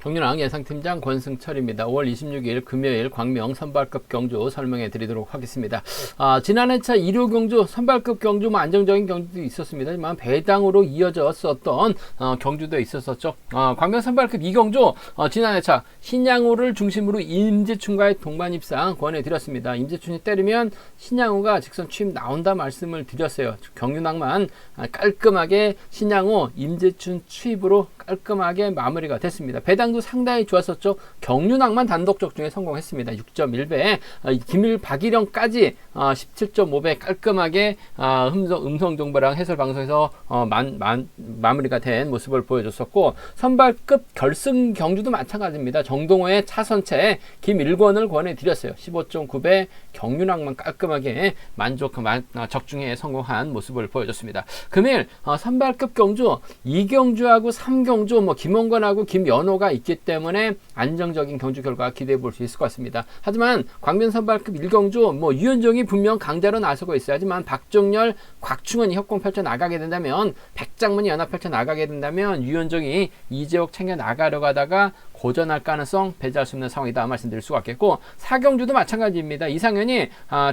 경륜왕 예상팀장 권승철입니다. 5월 26일 금요일 광명 선발급 경주 설명해 드리도록 하겠습니다. 지난해차 일요 경주 선발급 경주 안정적인 경주도 있었습니다만 배당으로 이어졌었던 경주도 있었었죠. 광명 선발급 2경주 지난해차 신양호를 중심으로 임재춘과의 동반 입상 권해드렸습니다. 임재춘이 때리면 신양호가 직선 취입 나온다 말씀을 드렸어요. 경륜왕만 깔끔하게 신양호 임재춘 취입으로 깔끔하게 마무리가 됐습니다. 배당도 상당히 좋았었죠. 경륜왕만 단독 적중에 성공했습니다. 6.1배 김일 박일영까지 17.5배 깔끔하게 음성 정보랑 해설 방송에서 마무리가 된 모습을 보여줬었고, 선발급 결승 경주도 마찬가지입니다. 정동호의 차선체 김일권을 권해드렸어요. 15.9배 경륜왕만 깔끔하게 적중에 성공한 모습을 보여줬습니다. 금일 선발급 경주 2경주하고 3경주 김원권하고 김연호가 있기 때문에 안정적인 경주 결과 기대해 볼 수 있을 것 같습니다. 하지만 광명 선발급 1경주 유현종이 분명 강자로 나서고 있어요. 하지만 박종렬, 곽충원이 협공 펼쳐 나가게 된다면, 백장문이 연합 펼쳐 나가게 된다면 유현종이 이재옥 챙겨 나가려고 하다가 고전할 가능성 배제할 수 없는 상황이다 말씀드릴 수가 있겠고, 4경주도 마찬가지입니다. 이상현이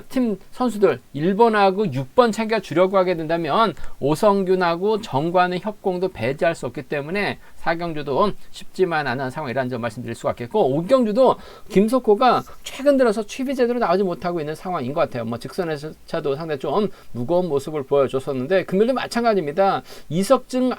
팀 선수들 1번하고 6번 챙겨 주려고 하게 된다면 오성균하고 정관의 협공도 배제할 수 없기 때문에 4경주도 쉽지만 않은 상황이라는 점 말씀드릴 수가 있겠고, 5경주도 김석호가 최근 들어서 취비 제대로 나오지 못하고 있는 상황인 것 같아요. 직선에서차도 상당히 좀 무거운 모습을 보여줬었는데, 금일도 마찬가지입니다. 이석증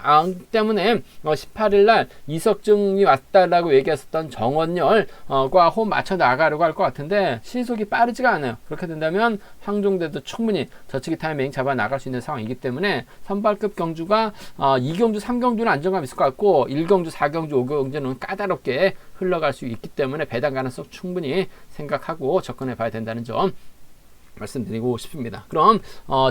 때문에 18일날 이석증이 왔다라고 얘기했었던 정원열과 호흡 맞춰 나가려고 할 것 같은데 시속이 빠르지가 않아요. 그렇게 된다면 황종대도 충분히 저치기 타이밍 잡아 나갈 수 있는 상황이기 때문에 선발급 경주가 2경주, 3경주는 안정감 있을 것 같고 1경주, 4경주, 5경주는 까다롭게 흘러갈 수 있기 때문에 배당 가능성 충분히 생각하고 접근해 봐야 된다는 점 말씀드리고 싶습니다. 그럼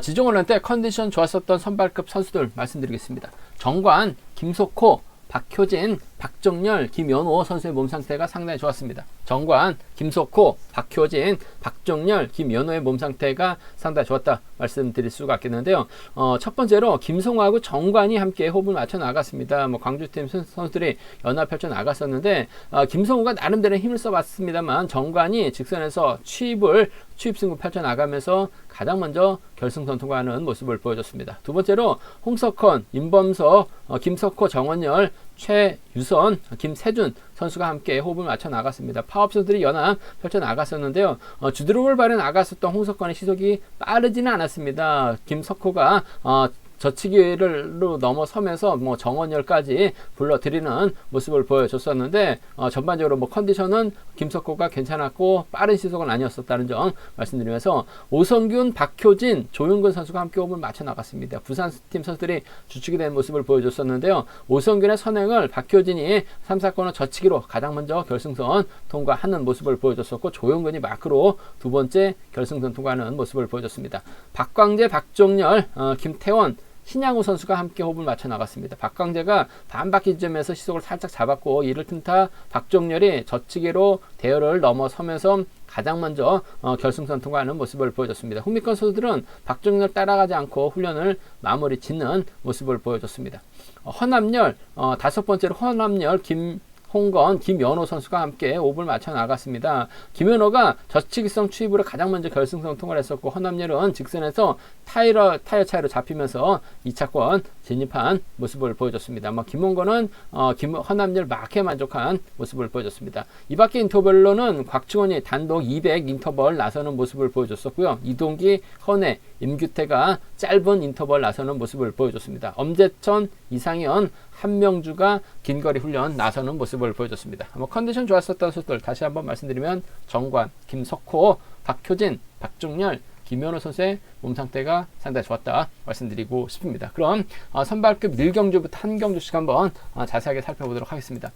지종훈련 때 컨디션 좋았었던 선발급 선수들 말씀드리겠습니다. 정관, 김석호, 박효진, 박정렬, 김연호 선수의 몸 상태가 상당히 좋았습니다. 정관, 김석호, 박효진, 박정렬, 김연호의 몸 상태가 상당히 좋았다 말씀드릴 수가 있겠는데요. 첫 번째로 김성호하고 정관이 함께 호흡을 맞춰 나갔습니다. 광주팀 선수들이 연합 펼쳐 나갔었는데 김성호가 나름대로 힘을 써봤습니다만 정관이 직선에서 취입 승부 펼쳐 나가면서 가장 먼저 결승선 통과하는 모습을 보여줬습니다. 두 번째로 홍석헌, 임범석, 김석호, 정원열, 최유선, 김세준 선수가 함께 호흡을 맞춰 나갔습니다. 파업 선수들이 연합 펼쳐 나갔었는데요. 주드롭을 발에 나갔었던 홍석헌의 시속이 빠르지는 않았습니다. 김석호가 저치기로 넘어서면서 정원열까지 불러들이는 모습을 보여줬었는데 전반적으로 컨디션은 김석호가 괜찮았고 빠른 시속은 아니었었다는 점 말씀드리면서 오성균, 박효진, 조윤근 선수가 함께 호흡을 맞춰 나갔습니다. 부산팀 선수들이 주축이 된 모습을 보여줬었는데요. 오성균의 선행을 박효진이 3, 4코너 저치기로 가장 먼저 결승선 통과하는 모습을 보여줬었고, 조윤근이 마크로 두 번째 결승선 통과하는 모습을 보여줬습니다. 박광재, 박종렬, 김태원, 신양호 선수가 함께 호흡을 맞춰 나갔습니다. 박광재가 반바퀴 지점에서 시속을 살짝 잡았고, 이를 틈타 박종렬이 저치기로 대열을 넘어서면서 가장 먼저 결승선 통과하는 모습을 보여줬습니다. 흥미권 선수들은 박종렬 따라가지 않고 훈련을 마무리 짓는 모습을 보여줬습니다. 허남열, 다섯 번째로 허남열, 홍건, 김연호 선수가 함께 호흡을 맞춰 나갔습니다. 김연호가 저치기성 취입으로 가장 먼저 결승선 통과를 했었고, 허남열은 직선에서 타이어 차이로 잡히면서 2차권 진입한 모습을 보여줬습니다. 김홍건은 허남열 마크에 만족한 모습을 보여줬습니다. 이 밖에 인터벌로는 곽충원이 단독 200 인터벌 나서는 모습을 보여줬었고요. 이동기, 헌혜, 임규태가 짧은 인터벌 나서는 모습을 보여줬습니다. 엄재천, 이상현, 한명주가 긴거리 훈련 나서는 모습을 보여줬습니다. 컨디션 좋았었던 선수들 다시 한번 말씀드리면 정관, 김석호, 박효진, 박종렬, 김연호 선수의 몸 상태가 상당히 좋았다 말씀드리고 싶습니다. 그럼 선발급 1경주부터 한 경주씩 한번 자세하게 살펴보도록 하겠습니다.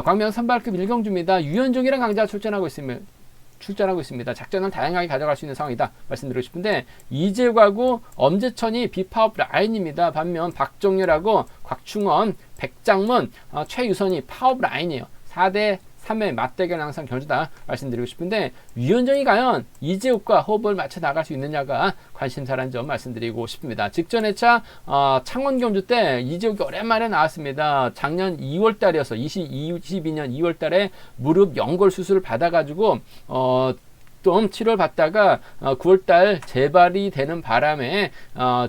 광명 선발급 1경주입니다. 유현종이랑 강자가 출전하고 있습니다. 작전은 다양하게 가져갈 수 있는 상황이다 말씀드리고 싶은데, 이재욱하고 엄재천이 비파업 라인입니다. 반면 박정렬하고 곽충원, 백장문, 최유선이 파업 라인이에요. 4대 3회 맞대결 항상 경주다 말씀드리고 싶은데 유현정이 과연 이재욱과 호흡을 맞춰 나갈 수 있느냐가 관심사라는 점 말씀드리고 싶습니다. 직전 회차 창원 경주 때 이재욱이 오랜만에 나왔습니다. 작년 2월달이어서 22년 2월달에 무릎 연골 수술을 받아가지고 좀 치료를 받다가 9월달 재발이 되는 바람에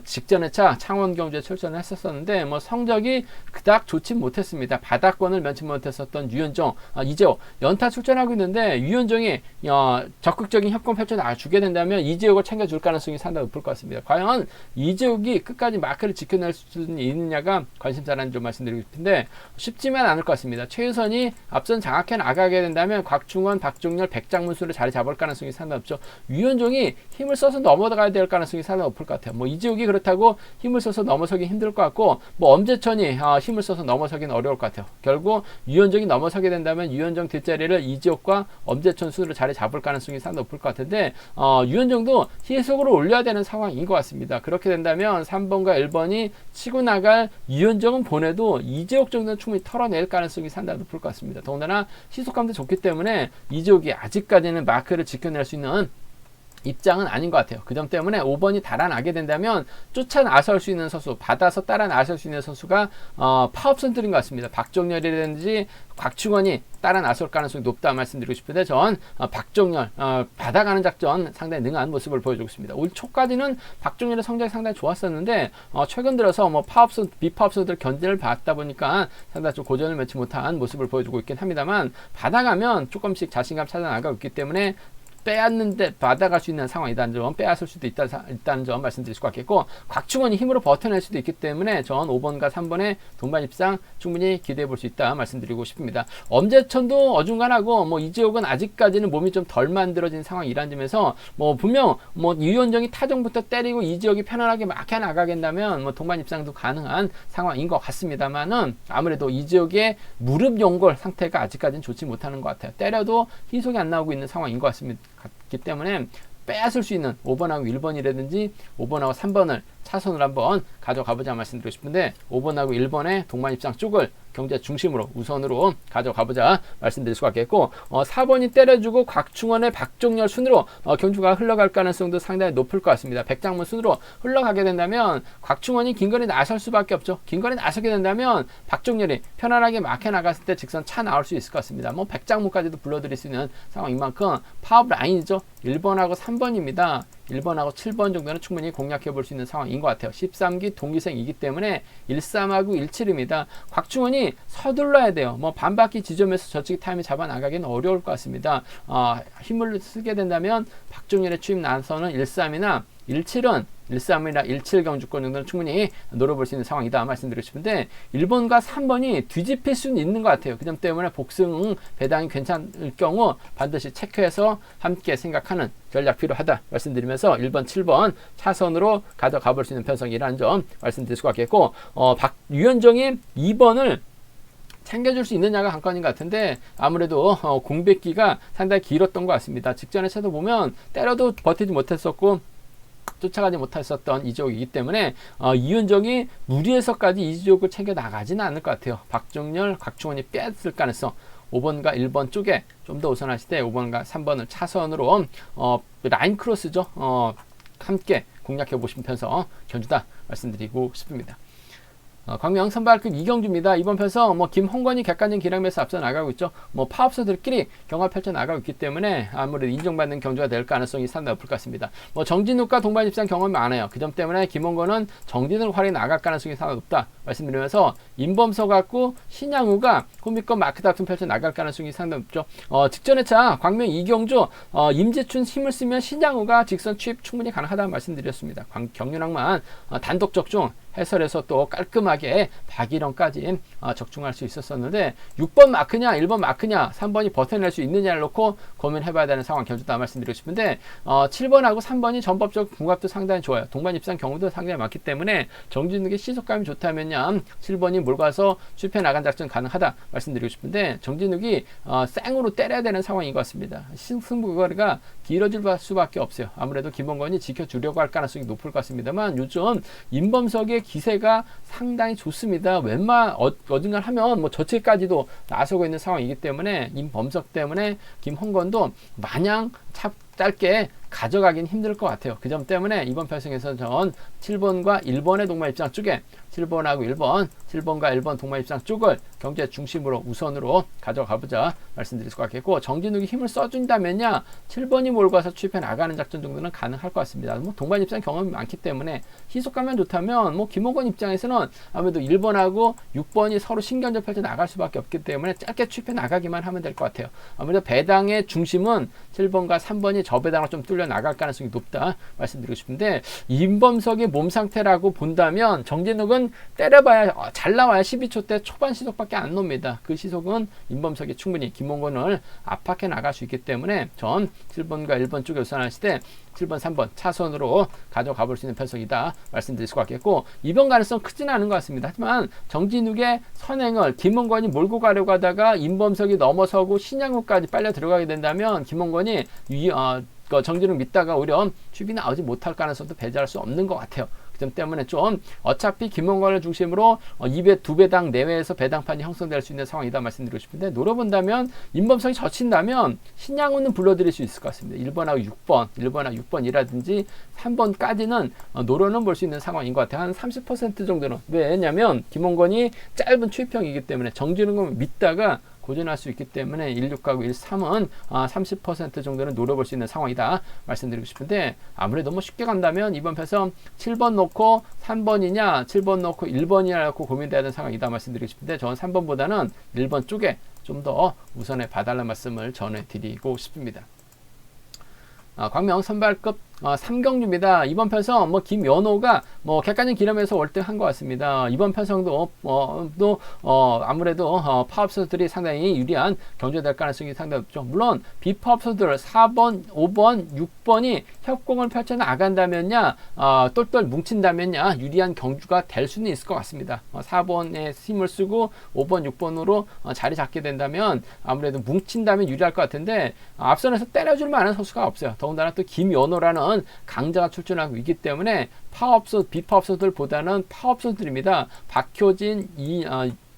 직전 회차 창원 경주에 출전을 했었는데 뭐 성적이 그닥 좋지 못했습니다. 바닥권을 면치 못했었던 유현정, 이재욱 연타 출전하고 있는데 유현정이 적극적인 협공 펼쳐 나주게 된다면 이재욱을 챙겨줄 가능성이 상당히 높을 것 같습니다. 과연 이재욱이 끝까지 마크를 지켜낼 수 있느냐가 관심사라는 점 말씀드리고 싶은데 쉽지만 않을 것 같습니다. 최유선이 앞선 장악해 나가게 된다면 곽충원, 박종렬, 백장문수를 자리 잡을 가능성이 상당히 높죠. 유현종이 힘을 써서 넘어가야 될 가능성이 상당히 높을 것 같아요. 뭐 이재욱이 그렇다고 힘을 써서 넘어서기 힘들 것 같고 뭐 엄재천이 힘을 써서 넘어서기는 어려울 것 같아요. 결국 유현종이 넘어서게 된다면 유현종 뒷자리를 이재욱과 엄재천 순으로 자리 잡을 가능성이 상당히 높을 것 같은데 유현종도 희속으로 올려야 되는 상황인 것 같습니다. 그렇게 된다면 3번과 1번이 치고 나갈 유현종은 보내도 이재욱 정도는 충분히 털어낼 가능성이 상당히 높을 것 같습니다. 더군다나 희속감도 좋기 때문에 이재욱이 아직까지는 마크를 지켜낼 수 있는 입장은 아닌 것 같아요. 그 점 때문에 5번이 달아나게 된다면 쫓아 나설 수 있는 선수, 받아서 따라 나설 수 있는 선수가 파업 선수들인 것 같습니다. 박종렬이라든지 곽충원이 따라 나설 가능성이 높다 말씀드리고 싶은데 전 박종렬 받아가는 작전 상당히 능한 모습을 보여주고 있습니다. 올 초까지는 박종렬의 성적이 상당히 좋았었는데 최근 들어서 뭐 파업선, 비파업선들 견제를 받다 보니까 상당히 좀 고전을 맺지 못한 모습을 보여주고 있긴 합니다만 받아가면 조금씩 자신감 찾아 나가고 있기 때문에 빼앗는데 받아갈 수 있는 상황이라는 점, 빼앗을 수도 있다는 점 말씀드릴 수 있겠고 곽충원이 힘으로 버텨낼 수도 있기 때문에 전 5번과 3번의 동반 입상 충분히 기대해 볼 수 있다 말씀드리고 싶습니다. 엄재천도 어중간하고 뭐 이재욱은 아직까지는 몸이 좀 덜 만들어진 상황이라는 점에서 뭐 분명 뭐 유현정이 타정부터 때리고 이재욱이 편안하게 막혀 나가겠다면 뭐 동반 입상도 가능한 상황인 것 같습니다만은 아무래도 이재욱의 무릎 연골 상태가 아직까지는 좋지 못하는 것 같아요. 때려도 희속이 안 나오고 있는 상황인 것 같습니다. 기 때문에 빼앗을 수 있는 5번하고 1번이라든지 5번하고 3번을 차선으로 한번 가져가보자 말씀드리고 싶은데 5번하고 1번의 동반 입상 쪽을 경제 중심으로 우선으로 가져가보자 말씀드릴 수가 있겠고 4번이 때려주고 곽충원의 박종렬 순으로 경주가 흘러갈 가능성도 상당히 높을 것 같습니다. 백장문 순으로 흘러가게 된다면 곽충원이 긴거리 나설 수밖에 없죠. 긴거리 나서게 된다면 박종렬이 편안하게 막혀 나갔을 때 직선 차 나올 수 있을 것 같습니다. 뭐 백장문까지도 불러드릴 수 있는 상황인 만큼 파업 라인이죠. 1번하고 3번입니다. 1번하고 7번 정도는 충분히 공략해 볼 수 있는 상황인 것 같아요. 13기 동기생이기 때문에 13하고 17입니다. 곽충원이 서둘러야 돼요. 뭐 반바퀴 지점에서 저측 타임을 잡아 나가기는 어려울 것 같습니다. 힘을 쓰게 된다면 박종렬의 추임 나서는 13이나 17은 13이나 17 경주권 정도는 충분히 노려볼 수 있는 상황이다 말씀드리고 싶은데 1번과 3번이 뒤집힐 수는 있는 것 같아요. 그 점 때문에 복승 배당이 괜찮을 경우 반드시 체크해서 함께 생각하는 전략 필요하다 말씀드리면서 1번, 7번 차선으로 가져가 볼 수 있는 편성이라는 점 말씀드릴 수가 있겠고 유현정이 2번을 챙겨줄 수 있느냐가 관건인 것 같은데 아무래도 공백기가 상당히 길었던 것 같습니다. 직전에 차도 보면 때려도 버티지 못했었고 쫓아가지 못했었던 이재욱이기 때문에 이윤정이 무리해서까지 이재욱을 챙겨 나가지는 않을 것 같아요. 박종렬, 곽충원이 뺐을 가능성 5번과 1번 쪽에 좀 더 우선하실 때 5번과 3번을 차선으로 라인 크로스죠. 함께 공략해 보시는 편서 견주다 말씀드리고 싶습니다. 광명 선발급 이경주입니다. 이번 편서 김홍건이 객관적인 기량에서 앞서 나가고 있죠. 파업선들끼리 경합 펼쳐 나가고 있기 때문에 아무래도 인정받는 경주가 될 가능성이 상당히 높을 것 같습니다. 정진욱과 동반 입상 경험이 많아요. 그 점 때문에 김홍건은 정진욱 활이 나갈 가능성이 상당히 높다 말씀드리면서 임범서 갖고 신양우가 호미권 마크 다툼 펼쳐 나갈 가능성이 상당히 높죠. 직전에 차 광명 이경주 임재춘 힘을 쓰면 신양우가 직선 취입 충분히 가능하다는 말씀드렸습니다. 경륜왕만 단독 적중 해설에서 또 깔끔하게 박일원까지 적중할 수 있었었는데 6번 마크냐 1번 마크냐 3번이 버텨낼 수 있느냐를 놓고 고민해봐야 되는 상황 견주다 말씀드리고 싶은데 7번하고 3번이 전법적 궁합도 상당히 좋아요. 동반 입상 경우도 상당히 많기 때문에 정진욱의 시속감이 좋다면요 6번이냐 7번이 몰고 와서 추입해 나간 작전 가능하다 말씀드리고 싶은데 정진욱이 쌩으로 때려야 되는 상황인 것 같습니다. 승부거리가 길어질 수밖에 없어요. 아무래도 김원건이 지켜주려고 할 가능성이 높을 것 같습니다만 요즘 임범석의 기세가 상당히 좋습니다. 어딘가 하면 뭐 저체까지도 나서고 있는 상황이기 때문에 임범석 때문에 김홍건도 마냥 짧게 가져가긴 힘들 것 같아요. 그 점 때문에 이번 편승에서 전 7번과 1번의 동반 입장 쪽에 7번하고 1번, 7번과 1번 동반 입장 쪽을 경제 중심으로 우선으로 가져가보자 말씀드릴 수가 있겠고 정진욱이 힘을 써준다면야 7번이 몰고 와서 추입해 나가는 작전 정도는 가능할 것 같습니다. 뭐 동반 입장 경험이 많기 때문에 희속감만 좋다면 뭐 김홍건 입장에서는 아무래도 1번하고 6번이 서로 신경전 펼쳐 나갈 수밖에 없기 때문에 짧게 추입해 나가기만 하면 될 것 같아요. 아무래도 배당의 중심은 7번과 3번이 저 배당으로 좀 뚫려 나갈 가능성이 높다 말씀드리고 싶은데 임범석의 몸 상태라고 본다면 정진욱은 때려봐야 잘 나와야 12초 때 초반 시속밖에 안 놉니다. 그 시속은 임범석이 충분히 김홍건을 압박해 나갈 수 있기 때문에 전 7번과 1번 쪽에 우선하실 때 7번, 3번 차선으로 가져가 볼 수 있는 편성이다 말씀드릴 수가 있겠고 이번 가능성 크지는 않은 것 같습니다. 하지만 정진욱의 선행을 김홍건이 몰고 가려고 하다가 임범석이 넘어서고 신양호까지 빨려 들어가게 된다면 김홍건이 정진욱 믿다가 오히려 추입이 나오지 못할 가능성도 배제할 수 없는 것 같아요. 그 점 때문에 좀 어차피 김홍건을 중심으로 2배당 내외에서 배당판이 형성될 수 있는 상황이다 말씀드리고 싶은데 노려본다면 임범석이 젖힌다면 신양훈은 불러들일 수 있을 것 같습니다. 1번하고 6번, 1번하고 6번이라든지 3번까지는 노려는 볼 수 있는 상황인 것 같아요. 한 30% 정도는. 왜냐하면 김홍건이 짧은 추입형이기 때문에 정진욱은 믿다가 고전할 수 있기 때문에 16하고 13은 30% 정도는 노려볼 수 있는 상황이다 말씀드리고 싶은데 아무래도 뭐 쉽게 간다면 이번 편에서 7번 놓고 3번이냐 7번 놓고 1번이냐고 고민돼야 되는 상황이다 말씀드리고 싶은데 저는 3번보다는 1번 쪽에 좀 더 우선에 봐달라는 말씀을 전해드리고 싶습니다. 광명 선발급 3경주입니다. 이번 편성 김연호가 객관적 기념에서 월등한 것 같습니다. 이번 편성도 아무래도 파업 선수들이 상당히 유리한 경주될 가능성이 상당히 높죠. 물론 비파업 선수들 4번, 5번, 6번이 협공을 펼쳐 나간다면야 똘똘 뭉친다면야 유리한 경주가 될 수는 있을 것 같습니다. 4번에 힘을 쓰고 5번, 6번으로 자리 잡게 된다면 아무래도 뭉친다면 유리할 것 같은데 앞선에서 때려줄 만한 선수가 없어요. 더군다나 또 김연호라는 강자가 출전하고 있기 때문에 비파업 선수들보다는 파업 선수들입니다. 박효진,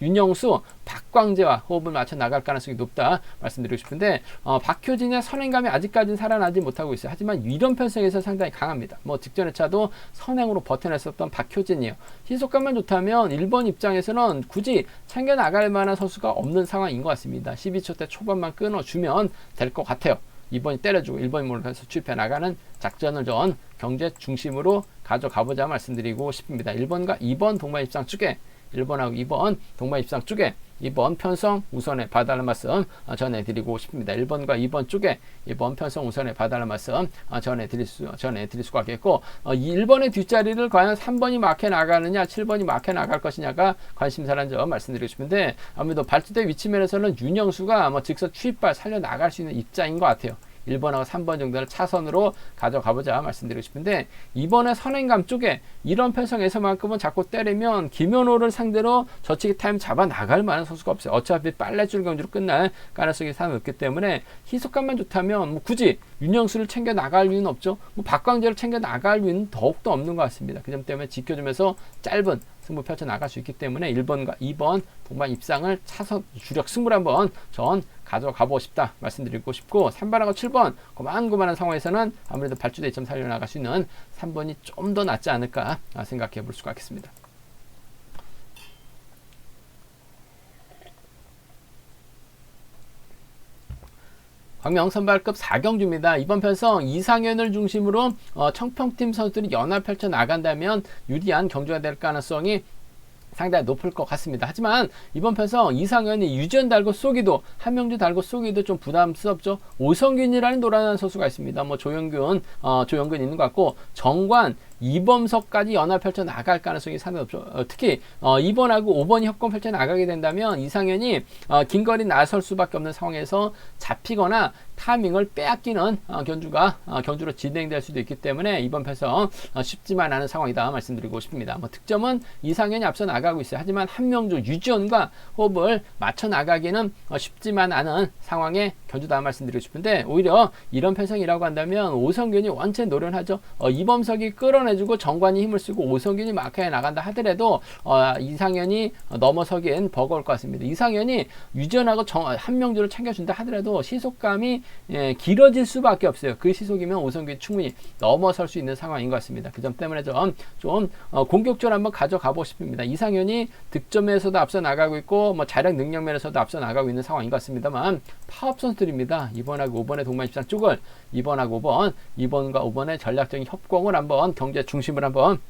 윤영수, 박광재와 호흡을 맞춰 나갈 가능성이 높다 말씀드리고 싶은데 박효진의 선행감이 아직까지는 살아나지 못하고 있어요. 하지만 이런 편성에서 상당히 강합니다. 직전 회차도 선행으로 버텨냈었던 박효진이에요. 희속감만 좋다면 1번 입장에서는 굳이 챙겨 나갈 만한 선수가 없는 상황인 것 같습니다. 12초 때 초반만 끊어주면 될 것 같아요. 2번이 때려주고 1번이 몰아서 추입해 나가는 작전을 전 경제 중심으로 가져가보자 말씀드리고 싶습니다. 1번과 2번 동반 입상 쪽에 1번하고 2번 동반 입상 쪽에 2번 편성 우선에 봐달라는 말씀 전해드리고 싶습니다. 1번과 2번 쪽에 2번 편성 우선에 봐달라는 말씀 전해드릴 수가 있겠고 1번의 뒷자리를 과연 3번이 막혀 나가느냐 7번이 막혀 나갈 것이냐가 관심사라는 점 말씀드리고 싶은데 아무래도 발주대 위치면에서는 윤영수가 직선 추입발 살려 나갈 수 있는 입장인 것 같아요. 1번하고 3번 정도를 차선으로 가져가보자 말씀드리고 싶은데 이번에 선행감 쪽에 이런 편성에서만큼은 자꾸 때리면 김연호를 상대로 저치기 타임 잡아 나갈 만한 선수가 없어요. 어차피 빨래줄 경주로 끝날 가능성이 상당히 높기 때문에 희속감만 좋다면 굳이 윤영수를 챙겨 나갈 이유는 없죠. 박광재를 챙겨 나갈 이유는 더욱더 없는 것 같습니다. 그 점 때문에 지켜주면서 짧은 승부 펼쳐 나갈 수 있기 때문에 1번과 2번 동반 입상을 차선 주력 승부를 한번 전 가져가보고 싶다 말씀드리고 싶고 3번하고 7번 고만고만한 상황에서는 아무래도 발주대 2점 살려나갈 수 있는 3번이 좀 더 낫지 않을까 생각해 볼 수가 있겠습니다. 광명 선발급 4경주입니다. 이번 편성 이상현을 중심으로 청평팀 선수들이 연합 펼쳐 나간다면 유리한 경주가 될 가능성이 상당히 높을 것 같습니다. 하지만 이번 편성 이상현이 유지현 달고 쏘기도 한명주 달고 쏘기도 좀 부담스럽죠. 오성균이라는 노란한 선수가 있습니다. 조영균 있는 것 같고 정관 이범석까지 연합 펼쳐 나갈 가능성이 상당히 높죠. 특히 2번하고 5번이 협공 펼쳐 나가게 된다면 이상현이 긴거리 나설 수밖에 없는 상황에서 잡히거나 타이밍을 빼앗기는 경주로 진행될 수도 있기 때문에 이번 패성 쉽지만 않은 상황이다 말씀드리고 싶습니다. 뭐 득점은 이상현이 앞서 나가고 있어요. 하지만 한명주 유지원과 호흡을 맞춰 나가기는 쉽지만 않은 상황의 경주다 말씀드리고 싶은데, 오히려 이런 패성이라고 한다면 오성균이 원체 노련하죠. 이범석이 끌어내주고 정관이 힘을 쓰고 오성균이 마크에 나간다 하더라도 이상현이 넘어서기엔 버거울 것 같습니다. 이상현이 유지원하고 한명주를 챙겨준다 하더라도 시속감이 길어질 수밖에 없어요. 그 시속이면 오성균이 충분히 넘어설 수 있는 상황인 것 같습니다. 그 점 때문에 좀 공격적으로 한번 가져가고 싶습니다. 이상현이 득점에서도 앞서 나가고 있고 뭐 자력 능력면에서도 앞서 나가고 있는 상황인 것 같습니다만, 파업 선수들입니다. 2번하고 5번의 동반 입상 쪽을 2번하고 5번, 2번과 5번의 전략적인 협공을 한번 경제 중심을 한번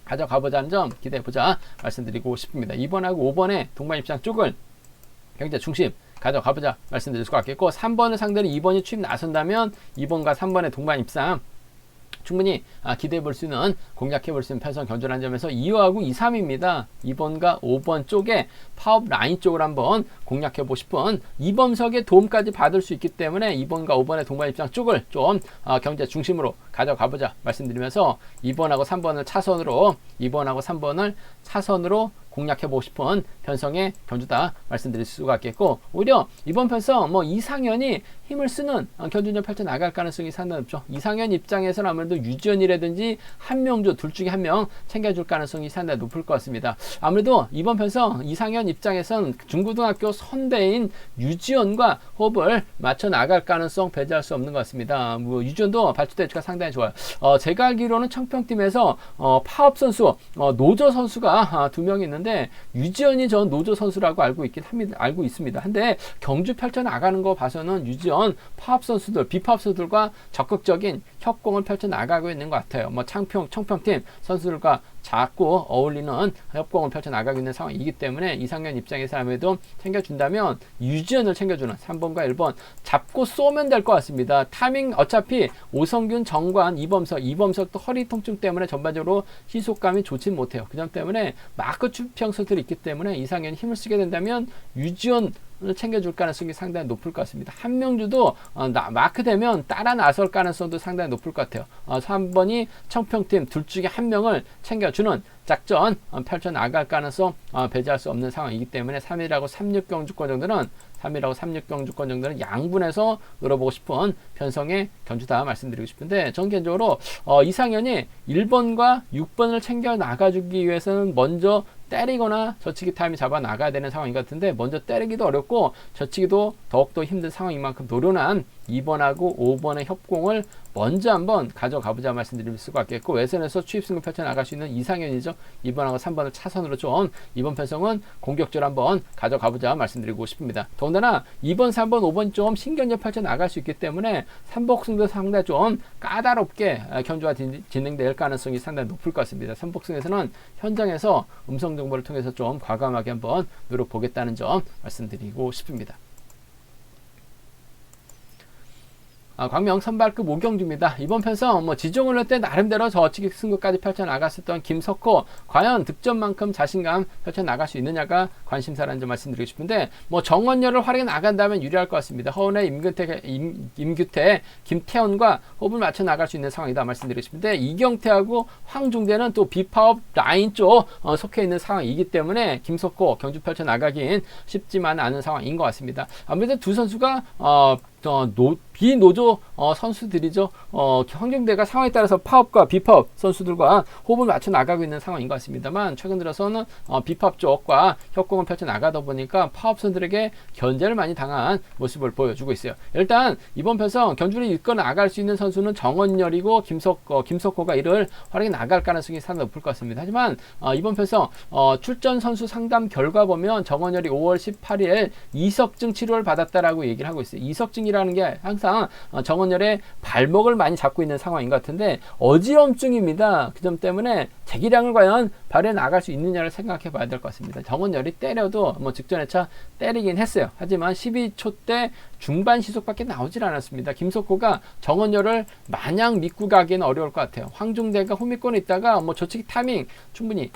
가져가보자는 점 기대해보자 말씀드리고 싶습니다. 2번하고 5번의 동반 입상 쪽을 경제 중심 가져가보자 말씀드릴 수가 있겠고, 3번을 상대로 2번이 추입 나선다면 2번과 3번의 동반 입상 충분히 기대해 볼 수 있는, 공략해 볼 수 있는 편성 견주라는 점에서 2호하고 2, 3입니다. 2번과 5번 쪽에 파업 라인 쪽을 한번 공략해 보고 싶은, 이범석의 도움까지 받을 수 있기 때문에 2번과 5번의 동반 입장 쪽을 좀 경제 중심으로 가져가 보자 말씀드리면서 2번하고 3번을 차선으로 공략해보고 싶은 편성의 견주다 말씀드릴 수가 있겠고, 오히려 이번 편성 이상현이 힘을 쓰는 견주전 펼쳐 나갈 가능성이 상당히 높죠. 이상현 입장에서는 아무래도 유지원이라든지 한명주 둘 중에 한 명 챙겨줄 가능성이 상당히 높을 것 같습니다. 아무래도 이번 편성 이상현 입장에서는 중고등학교 선배인 유지원과 호흡을 맞춰 나갈 가능성 배제할 수 없는 것 같습니다. 유지원도 발주대주가 상당히 좋아요. 제가 알기로는 청평팀에서 파업 선수 노조 선수가 2명 있는데, 유지원이 전 노조 선수라고 알고 있습니다. 근데 경주 펼쳐 나가는 거 봐서는 유지원 파업 선수들, 비파업 선수들과 적극적인 협공을 펼쳐 나가고 있는 것 같아요. 청평팀 선수들과 자꾸 어울리는 협공을 펼쳐 나가고 있는 상황이기 때문에 이상현 입장에서 아무래도 챙겨준다면 유지원을 챙겨주는 3번과 1번 잡고 쏘면 될 것 같습니다. 타이밍 어차피 오성균, 정관, 이범석도 허리 통증 때문에 전반적으로 시속감이 좋지 못해요. 그 점 때문에 마크 추평 선수들이 있기 때문에 이상현이 힘을 쓰게 된다면 유지원 챙겨줄 가능성이 상당히 높을 것 같습니다. 한명주도 마크 되면 따라 나설 가능성도 상당히 높을 것 같아요. 3번이 청평팀 둘 중에 한 명을 챙겨주는 작전 펼쳐 나갈 가능성 배제할 수 없는 상황이기 때문에 3일하고 36 경주권 정도는 양분해서 늘어보고 싶은 편성의 견주다 말씀드리고 싶은데, 전 개인적으로 이상현이 1번과 6번을 챙겨 나가주기 위해서는 먼저 때리거나 젖히기 타임이 잡아 나가야 되는 상황인 것 같은데, 먼저 때리기도 어렵고 젖히기도 더욱더 힘든 상황인 만큼 노련한 2번하고 5번의 협공을 먼저 한번 가져가보자 말씀드릴 수가 있겠고, 외선에서 추입승을 펼쳐 나갈 수 있는 이상현이죠. 2번하고 3번을 차선으로 좀 이번 편성은 공격적으로 한번 가져가보자 말씀드리고 싶습니다. 더군다나 2번, 3번, 5번 좀 신경전 펼쳐 나갈 수 있기 때문에 삼복승도 상당히 좀 까다롭게 견주가 진행될 가능성이 상당히 높을 것 같습니다. 삼복승에서는 현장에서 음성 정보를 통해서 좀 과감하게 한번 노려보겠다는 점 말씀드리고 싶습니다. 광명 선발급 5경주입니다. 이번 편성 지종을 할 때 나름대로 저치기 승부까지 펼쳐나갔었던 김석호, 과연 득점만큼 자신감 펼쳐나갈 수 있느냐가 관심사라는 점 말씀드리고 싶은데, 정원열을 활용해 나간다면 유리할 것 같습니다. 허은의 임규태, 김태현과 호흡을 맞춰 나갈 수 있는 상황이다 말씀드리고 싶은데, 이경태하고 황중대는 또 비파업 라인 쪽 속해 있는 상황이기 때문에 김석호 경주 펼쳐 나가긴 쉽지만 않은 상황인 것 같습니다. 아무래도 두 선수가 비노조 선수들이죠. 황중대가 상황에 따라서 파업과 비파업 선수들과 호흡을 맞춰 나가고 있는 상황인 것 같습니다만, 최근 들어서는 비파업 쪽과 협공을 펼쳐 나가다 보니까 파업 선수들에게 견제를 많이 당한 모습을 보여주고 있어요. 일단 이번 편성 견주를 이끌어 나갈 수 있는 선수는 정원열이고 김석호가 이를 활용해 나갈 가능성이 상당히 높을 것 같습니다. 하지만 이번 편성 출전 선수 상담 결과 보면 정원열이 5월 18일 이석증 치료를 받았다라고 얘기를 하고 있어요. 이석증이라는 게 항상 정원열의 발목을 많이 잡고 있는 상황인 것 같은데 어지럼증입니다. 그 점 때문에 재기량을 과연 발에 나갈 수 있느냐를 생각해 봐야 될 것 같습니다. 정원열이 때려도 뭐 직전에 차 때리긴 했어요. 하지만 12초 대 중반 시속밖에 나오질 않았습니다. 김석호가 정원열을 마냥 믿고 가기는 어려울 것 같아요. 황종대가 호미권에 있다가 뭐 저측 타이밍 충분히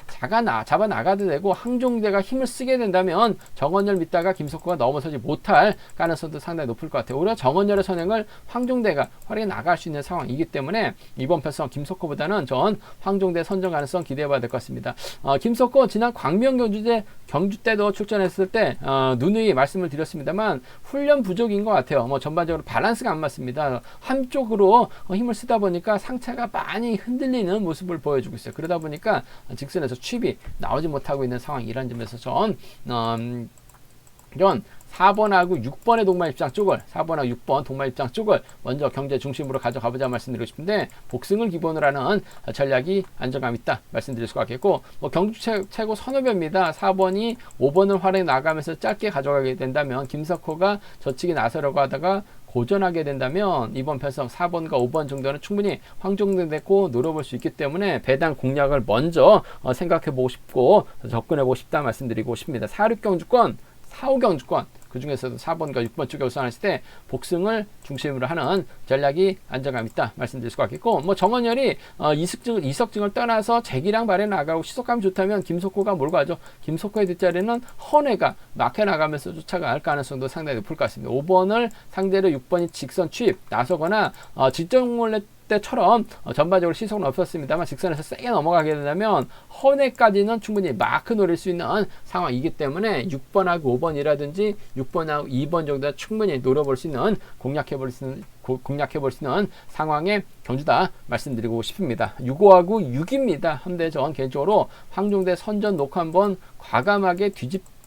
잡아 나가도 되고, 황종대가 힘을 쓰게 된다면 정원열 믿다가 김석호가 넘어서지 못할 가능성도 상당히 높을 것 같아요. 오히려 정원열의 선행을 황종대가 활용해 나갈 수 있는 상황이기 때문에 이번 편성 김석호보다는 전 황종대 선정 가능성 기대해 봐야 될 것 같습니다. 김석호 지난 광명 경주 때도 출전했을 때 누누이 말씀을 드렸습니다만 훈련 부족인 것 같아요. 뭐 전반적으로 밸런스가 안 맞습니다. 한쪽으로 힘을 쓰다 보니까 상체가 많이 흔들리는 모습을 보여주고 있어요. 그러다 보니까 직선에서 칩이 나오지 못하고 있는 상황이라는 점에서 전 이런 4번하고 6번의 동반 입장 쪽을, 4번하고 6번 동반 입장 쪽을 먼저 경제 중심으로 가져가보자 말씀드리고 싶은데, 복승을 기본으로 하는 전략이 안정감 있다 말씀드릴 수가 있겠고, 뭐 경주 최고 선후배입니다. 4번이 5번을 활용해 나가면서 짧게 가져가게 된다면 김석호가 저측에 나서려고 하다가 고전하게 된다면 이번 편성 4번과 5번 정도는 충분히 황종대되고 노려볼 수 있기 때문에 배당 공략을 먼저 생각해보고 싶고 접근해보고 싶다 말씀드리고 싶습니다. 4.6경주권, 4.5경주권 그 중에서도 4번과 6번 쪽에 우선했을 때 복승을 중심으로 하는 전략이 안정감 있다 말씀드릴 수가 있겠고, 뭐 정원열이 이석증을 떠나서 재기량 발에 나가고 시속감이 좋다면 김석호가 몰고 가죠. 김석호의 뒷자리는 헌해가 막혀 나가면서 쫓아갈 가능성도 상당히 높을 것 같습니다. 5번을 상대로 6번이 직선 추입 나서거나 직전몰래 때처럼 전반적으로 시속은 없었습니다만 직선에서 세게 넘어가게 된다면 헌해까지는 충분히 마크 노릴 수 있는 상황이기 때문에 6번하고 5번이라든지 6번하고 2번 정도 충분히 노려볼 수 있는 공략해볼 수 있는 상황의 경주다 말씀드리고 싶습니다. 6호하고 6입니다. 현대 전 개인적으로 황종대 선전 놓고 한번 과감하게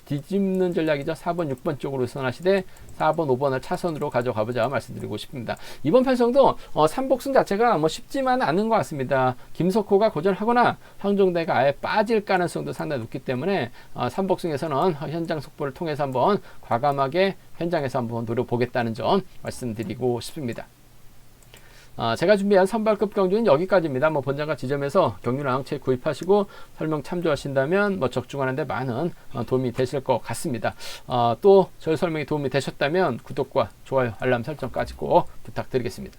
뒤집는 전략이죠. 4번, 6번 쪽으로 우선하시되 4번, 5번을 차선으로 가져가보자 말씀드리고 싶습니다. 이번 편성도 3복승 자체가 뭐 쉽지만 않은 것 같습니다. 김석호가 고전하거나 황종대가 아예 빠질 가능성도 상당히 높기 때문에 3복승에서는 현장 속보를 통해서 한번 과감하게 현장에서 한번 노려보겠다는 점 말씀드리고 싶습니다. 제가 준비한 선발급 경주는 여기까지입니다. 뭐 본장과 지점에서 경유랑 책 구입하시고 설명 참조하신다면 뭐 적중하는데 많은 도움이 되실 것 같습니다. 또 저희 설명이 도움이 되셨다면 구독과 좋아요, 알람 설정까지 꼭 부탁드리겠습니다.